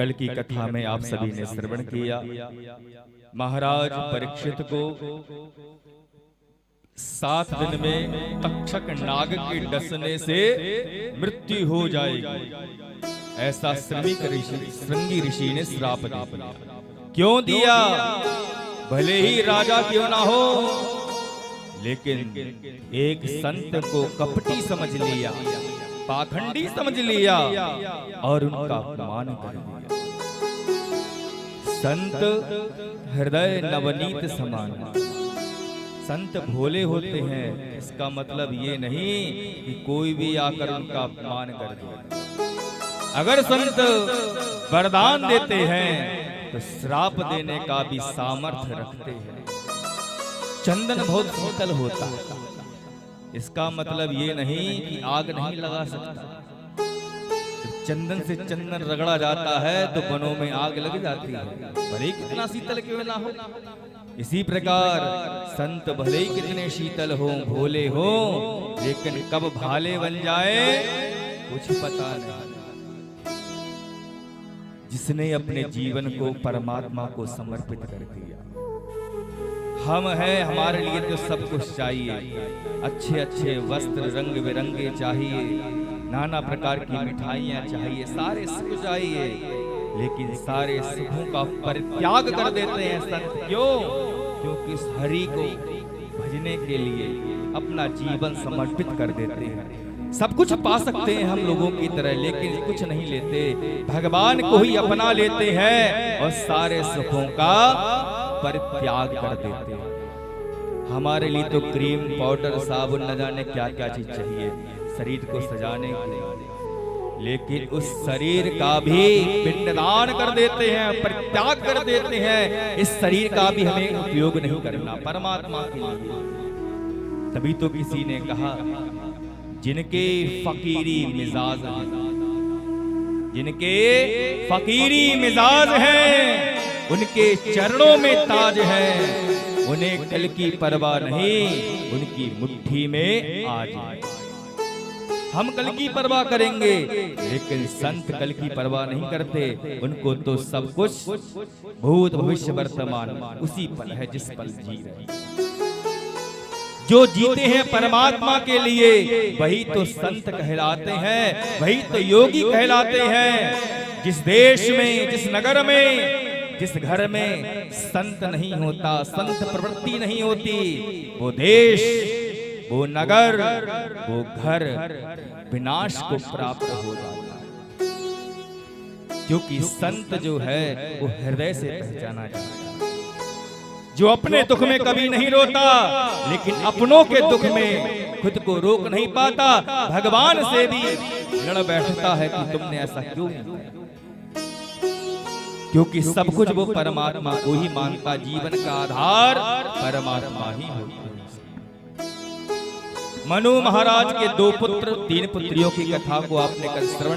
कल की कथा में आप सभी ने श्रवण किया। महाराज परीक्षित को 7 दिन में तक्षक नाग के डसने से मृत्यु हो जाएगी, ऐसा श्रृंगी ऋषि ने श्राप दिया। क्यों दिया? भले ही राजा क्यों ना हो, लेकिन एक संत को कपटी समझ लिया, पाखंडी समझ लिया और उनका अपमान कर दिया। संत हृदय नवनीत समान, संत भोले होते हैं, इसका मतलब ये नहीं कि कोई भी आकर उनका अपमान कर दे। अगर संत वरदान देते हैं तो श्राप देने का भी सामर्थ्य रखते हैं। चंदन बहुत शीतल होता है, इसका मतलब ये नहीं कि आग नहीं लगा सकता। चंदन से चंदन रगड़ा जाता है तो वनों में आग लग जाती है, भले ही कितना शीतल क्यों ना हो। इसी प्रकार संत भले ही कितने शीतल हो, भोले हो, लेकिन कब भाले बन जाए कुछ पता नहीं। जिसने अपने जीवन को परमात्मा को समर्पित कर दिया, हम हैं, हमारे लिए तो सब कुछ चाहिए, अच्छे अच्छे वस्त्र रंग बिरंगे चाहिए, नाना प्रकार की मिठाइयाँ चाहिए, सारे सुख चाहिए, लेकिन सारे सुखों का परित्याग कर देते हैं संत। क्यों? क्योंकि इस हरि को भजने के लिए अपना जीवन समर्पित कर देते हैं। सब कुछ पा सकते हैं हम लोगों की तरह, लेकिन कुछ नहीं लेते, भगवान को ही अपना लेते हैं और सारे सुखों का परित्याग कर देते हैं। हमारे लिए तो क्रीम, पाउडर, साबुन, न जाने क्या क्या चीज चाहिए शरीर को सजाने के लिए, लेकिन उस शरीर का भी पिंडदान कर देते हैं, परित्याग कर देते हैं। इस शरीर का भी हमें उपयोग नहीं करना परमात्मा के लिए। तभी तो किसी ने कहा, जिनके फकीरी मिजाज हैं, जिनके फकीरी मिजाज हैं, उनके चरणों में ताज है, उन्हें कल की परवाह नहीं, उनकी मुट्ठी में आज है। हम कल की परवाह करेंगे, लेकिन संत कल की परवाह नहीं करते। उनको तो सब कुछ भूत भविष्य वर्तमान उसी पल है जिस पल जी रहे। जो जीते हैं परमात्मा के लिए वही तो संत कहलाते हैं, वही तो योगी कहलाते हैं। जिस देश में, जिस नगर में, जिस घर में संत नहीं होता, संत प्रवृत्ति नहीं होती, वो देश, वो नगर, वो घर विनाश को प्राप्त हो जाता है। क्योंकि संत जो है वो हृदय से पहचाना जाता है, जो अपने दुख में कभी नहीं रोता, लेकिन अपनों के दुख में खुद को रोक नहीं पाता, भगवान से भी लड़ बैठता है कि तुमने ऐसा क्यों। क्योंकि सब कुछ वो परमात्मा को ही मानता, जीवन का आधार परमात्मा ही होता है। मनु महाराज के 2 पुत्र 3 पुत्रियों की कथा को आपने कल श्रवण